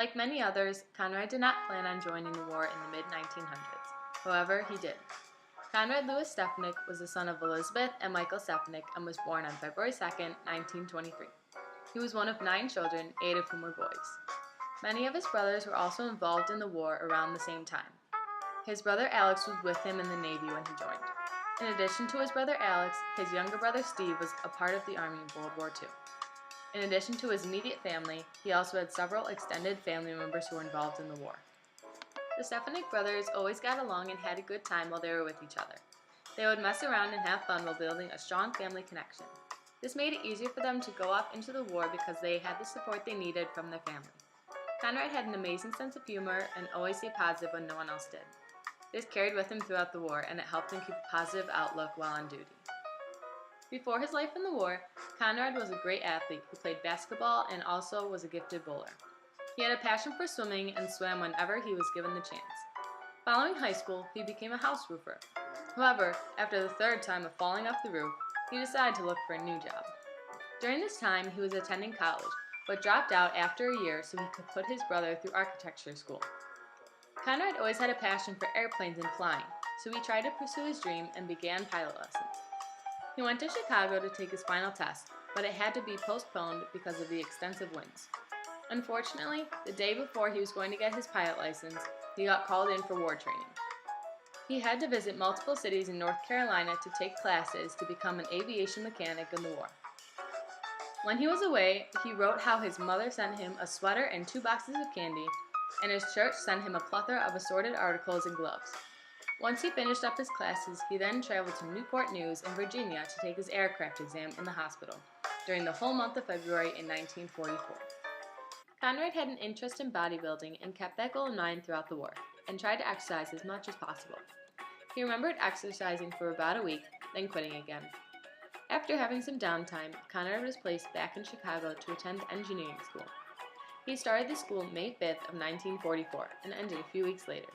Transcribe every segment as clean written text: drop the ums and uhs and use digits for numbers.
Like many others, Conrad did not plan on joining the war in the mid-1900s. However, he did. Conrad Louis Stefanik was the son of Elizabeth and Michael Stefanik and was born on February 2, 1923. He was one of 9 children, 8 of whom were boys. Many of his brothers were also involved in the war around the same time. His brother Alex was with him in the Navy when he joined. In addition to his brother Alex, his younger brother Steve was a part of the Army in World War II. In addition to his immediate family, he also had several extended family members who were involved in the war. The Stefanik brothers always got along and had a good time while they were with each other. They would mess around and have fun while building a strong family connection. This made it easier for them to go off into the war because they had the support they needed from their family. Conrad had an amazing sense of humor and always stayed positive when no one else did. This carried with him throughout the war, and it helped him keep a positive outlook while on duty. Before his life in the war, Conrad was a great athlete who played basketball and also was a gifted bowler. He had a passion for swimming and swam whenever he was given the chance. Following high school, he became a house roofer. However, after the 3rd time of falling off the roof, he decided to look for a new job. During this time, he was attending college, but dropped out after a year so he could put his brother through architecture school. Conrad always had a passion for airplanes and flying, so he tried to pursue his dream and began pilot lessons. He went to Chicago to take his final test, but it had to be postponed because of the extensive winds. Unfortunately, the day before he was going to get his pilot license, he got called in for war training. He had to visit multiple cities in North Carolina to take classes to become an aviation mechanic in the war. When he was away, he wrote how his mother sent him a sweater and 2 boxes of candy, and his church sent him a plethora of assorted articles and gloves. Once he finished up his classes, he then traveled to Newport News in Virginia to take his aircraft exam in the hospital during the whole month of February in 1944. Conrad had an interest in bodybuilding and kept that goal in mind throughout the war, and tried to exercise as much as possible. He remembered exercising for about a week, then quitting again. After having some downtime, Conrad was placed back in Chicago to attend engineering school. He started the school May 5th of 1944 and ended a few weeks later.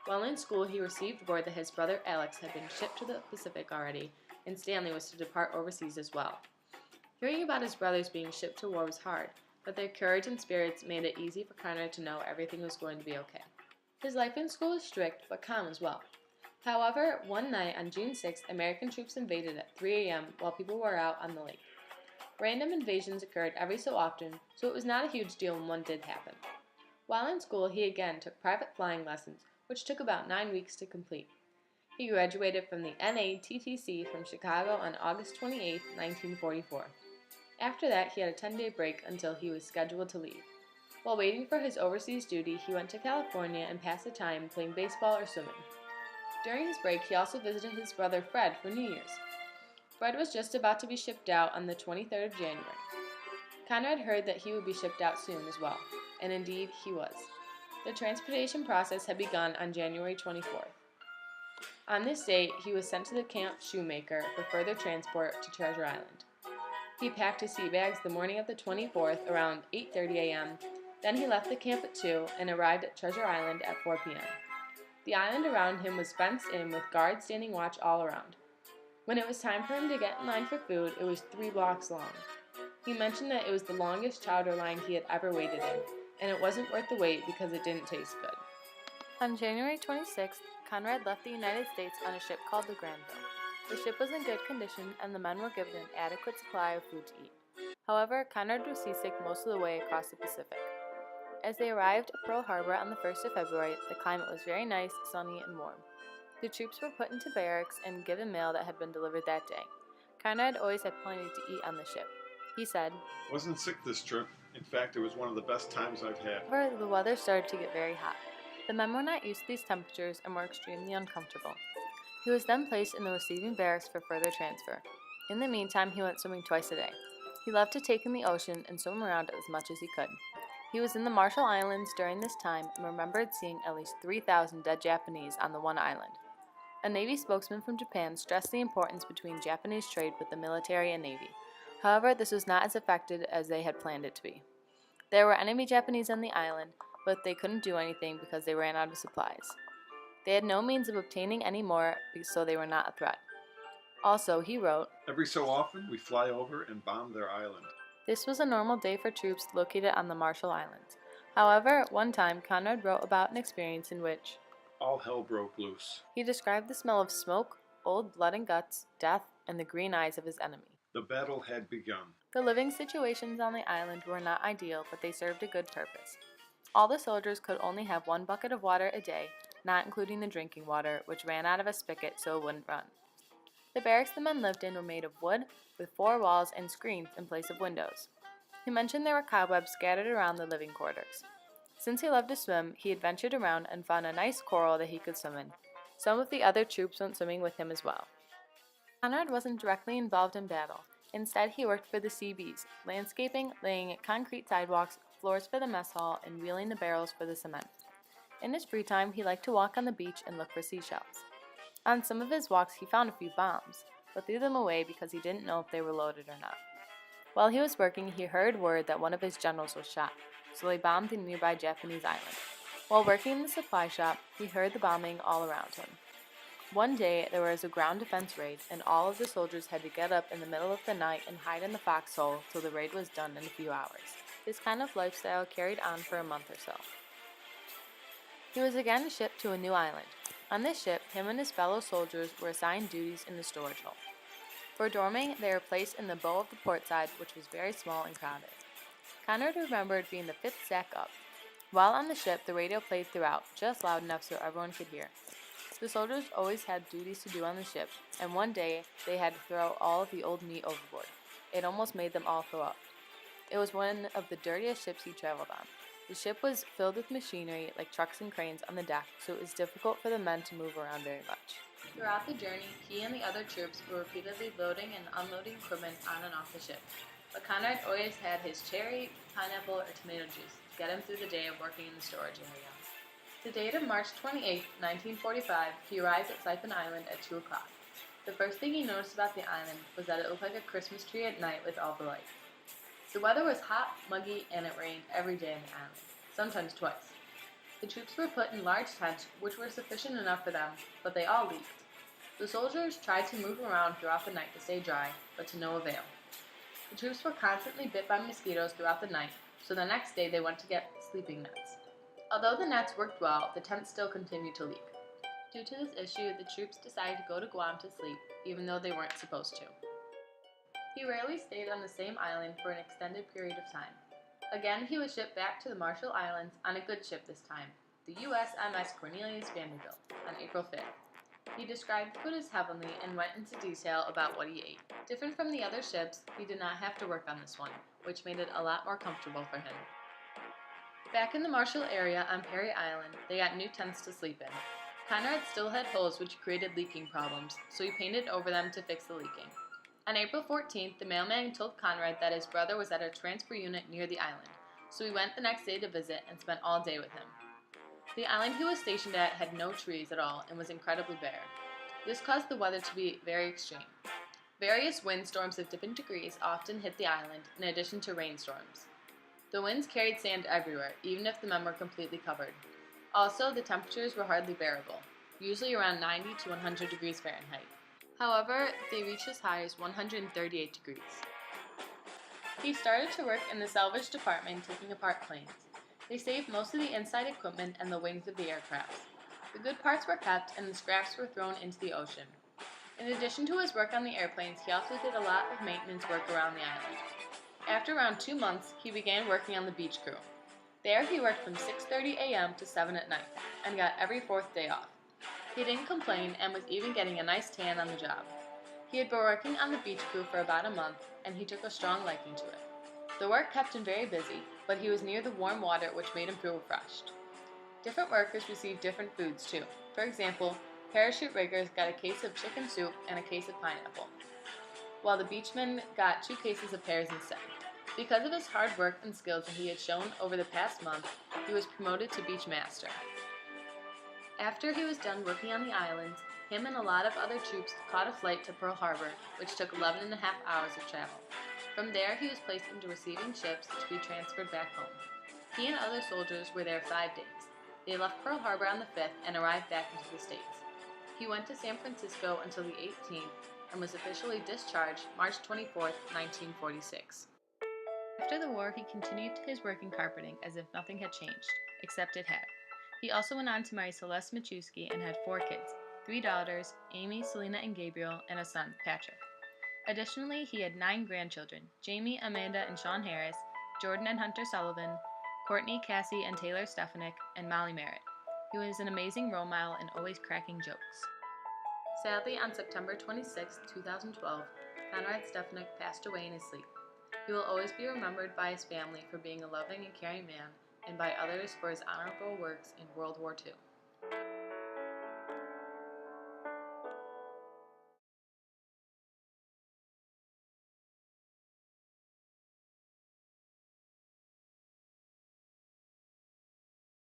While in school, he received word that his brother Alex had been shipped to the Pacific already, and Stanley was to depart overseas as well. Hearing about his brothers being shipped to war was hard, but their courage and spirits made it easy for Conrad to know everything was going to be okay. His life in school was strict, but calm as well. However, one night on June 6th, American troops invaded at 3 a.m. while people were out on the lake. Random invasions occurred every so often, so it was not a huge deal when one did happen. While in school, he again took private flying lessons, which took about 9 weeks to complete. He graduated from the NATTC from Chicago on August 28, 1944. After that, he had a 10-day break until he was scheduled to leave. While waiting for his overseas duty, he went to California and passed the time playing baseball or swimming. During his break, he also visited his brother Fred for New Year's. Fred was just about to be shipped out on the 23rd of January. Conrad heard that he would be shipped out soon as well, and indeed he was. The transportation process had begun on January 24th. On this date, he was sent to the Camp Shoemaker for further transport to Treasure Island. He packed his sea bags the morning of the 24th around 8:30 a.m., then he left the camp at 2 and arrived at Treasure Island at 4 p.m. The island around him was fenced in with guards standing watch all around. When it was time for him to get in line for food, it was 3 blocks long. He mentioned that it was the longest chowder line he had ever waited in, and it wasn't worth the wait because it didn't taste good. On January 26th, Conrad left the United States on a ship called the Granville. The ship was in good condition, and the men were given an adequate supply of food to eat. However, Conrad was seasick most of the way across the Pacific. As they arrived at Pearl Harbor on the 1st of February, the climate was very nice, sunny, and warm. The troops were put into barracks and given mail that had been delivered that day. Conrad always had plenty to eat on the ship. He said, "Wasn't sick this trip. In fact, it was one of the best times I've had." However, the weather started to get very hot. The men were not used to these temperatures and were extremely uncomfortable. He was then placed in the receiving barracks for further transfer. In the meantime, he went swimming twice a day. He loved to take in the ocean and swim around it as much as he could. He was in the Marshall Islands during this time and remembered seeing at least 3,000 dead Japanese on the one island. A Navy spokesman from Japan stressed the importance between Japanese trade with the military and Navy. However, this was not as effective as they had planned it to be. There were enemy Japanese on the island, but they couldn't do anything because they ran out of supplies. They had no means of obtaining any more, so they were not a threat. Also, he wrote, "Every so often, we fly over and bomb their island." This was a normal day for troops located on the Marshall Islands. However, at one time, Conrad wrote about an experience in which all hell broke loose. he described the smell of smoke, old blood and guts, death, and the green eyes of his enemy. The battle had begun. The living situations on the island were not ideal, but they served a good purpose. All the soldiers could only have 1 bucket of water a day, not including the drinking water, which ran out of a spigot so it wouldn't run. The barracks the men lived in were made of wood, with 4 walls and screens in place of windows. He mentioned there were cobwebs scattered around the living quarters. Since he loved to swim, he adventured around and found a nice coral that he could swim in. Some of the other troops went swimming with him as well. Conrad wasn't directly involved in battle. Instead, he worked for the Seabees, landscaping, laying concrete sidewalks, floors for the mess hall, and wheeling the barrels for the cement. In his free time, he liked to walk on the beach and look for seashells. On some of his walks, he found a few bombs, but threw them away because he didn't know if they were loaded or not. While he was working, he heard word that one of his generals was shot, so they bombed the nearby Japanese island. While working in the supply shop, he heard the bombing all around him. One day, there was a ground defense raid, and all of the soldiers had to get up in the middle of the night and hide in the foxhole till the raid was done in a few hours. This kind of lifestyle carried on for a month or so. He was again shipped to a new island. On this ship, him and his fellow soldiers were assigned duties in the storage hold. For dorming, they were placed in the bow of the port side, which was very small and crowded. Conrad remembered being the 5th sack up. While on the ship, the radio played throughout, just loud enough so everyone could hear. The soldiers always had duties to do on the ship, and one day they had to throw all of the old meat overboard. It almost made them all throw up. It was one of the dirtiest ships he traveled on. The ship was filled with machinery, like trucks and cranes, on the deck, so it was difficult for the men to move around very much. Throughout the journey, he and the other troops were repeatedly loading and unloading equipment on and off the ship. But Conrad always had his cherry, pineapple, or tomato juice to get him through the day of working in the storage area. The date of March 28, 1945, he arrived at Saipan Island at 2 o'clock. The first thing he noticed about the island was that it looked like a Christmas tree at night with all the lights. The weather was hot, muggy, and it rained every day on the island, sometimes twice. The troops were put in large tents, which were sufficient enough for them, but they all leaked. The soldiers tried to move around throughout the night to stay dry, but to no avail. The troops were constantly bit by mosquitoes throughout the night, so the next day they went to get sleeping nets. Although the nets worked well, the tents still continued to leak. Due to this issue, the troops decided to go to Guam to sleep, even though they weren't supposed to. He rarely stayed on the same island for an extended period of time. Again, he was shipped back to the Marshall Islands on a good ship this time, the USMS Cornelius Vanderbilt, on April 5th. He described food as heavenly and went into detail about what he ate. Different from the other ships, he did not have to work on this one, which made it a lot more comfortable for him. Back in the Marshall area on Perry Island, they got new tents to sleep in. Conrad still had holes which created leaking problems, so he painted over them to fix the leaking. On April 14th, the mailman told Conrad that his brother was at a transfer unit near the island, so he went the next day to visit and spent all day with him. The island he was stationed at had no trees at all and was incredibly bare. This caused the weather to be very extreme. Various windstorms of different degrees often hit the island, in addition to rainstorms. The winds carried sand everywhere, even if the men were completely covered. Also, the temperatures were hardly bearable, usually around 90 to 100 degrees Fahrenheit. However, they reached as high as 138 degrees. He started to work in the salvage department taking apart planes. They saved most of the inside equipment and the wings of the aircraft. The good parts were kept and the scraps were thrown into the ocean. In addition to his work on the airplanes, he also did a lot of maintenance work around the island. After around 2 months, he began working on the beach crew. There he worked from 6:30 a.m. to 7 at night, and got every 4th day off. He didn't complain and was even getting a nice tan on the job. He had been working on the beach crew for about a month, and he took a strong liking to it. The work kept him very busy, but he was near the warm water which made him feel refreshed. Different workers received different foods too. For example, parachute riggers got a case of chicken soup and a case of pineapple, while the beachmen got 2 cases of pears instead. Because of his hard work and skills that he had shown over the past month, he was promoted to beach master. After he was done working on the islands, him and a lot of other troops caught a flight to Pearl Harbor, which took 11.5 hours of travel. From there, he was placed into receiving ships to be transferred back home. He and other soldiers were there 5 days. They left Pearl Harbor on the 5th and arrived back into the States. He went to San Francisco until the 18th and was officially discharged March 24, 1946. After the war, he continued his work in carpeting as if nothing had changed, except it had. He also went on to marry Celeste Michewski and had 4 kids, 3 daughters, Amy, Selena, and Gabriel, and a son, Patrick. Additionally, he had 9 grandchildren, Jamie, Amanda, and Sean Harris, Jordan and Hunter Sullivan, Courtney, Cassie, and Taylor Stefanik, and Molly Merritt. He was an amazing role model and always cracking jokes. Sadly, on September 26, 2012, Conrad Stefanik passed away in his sleep. He will always be remembered by his family for being a loving and caring man, and by others for his honorable works in World War II.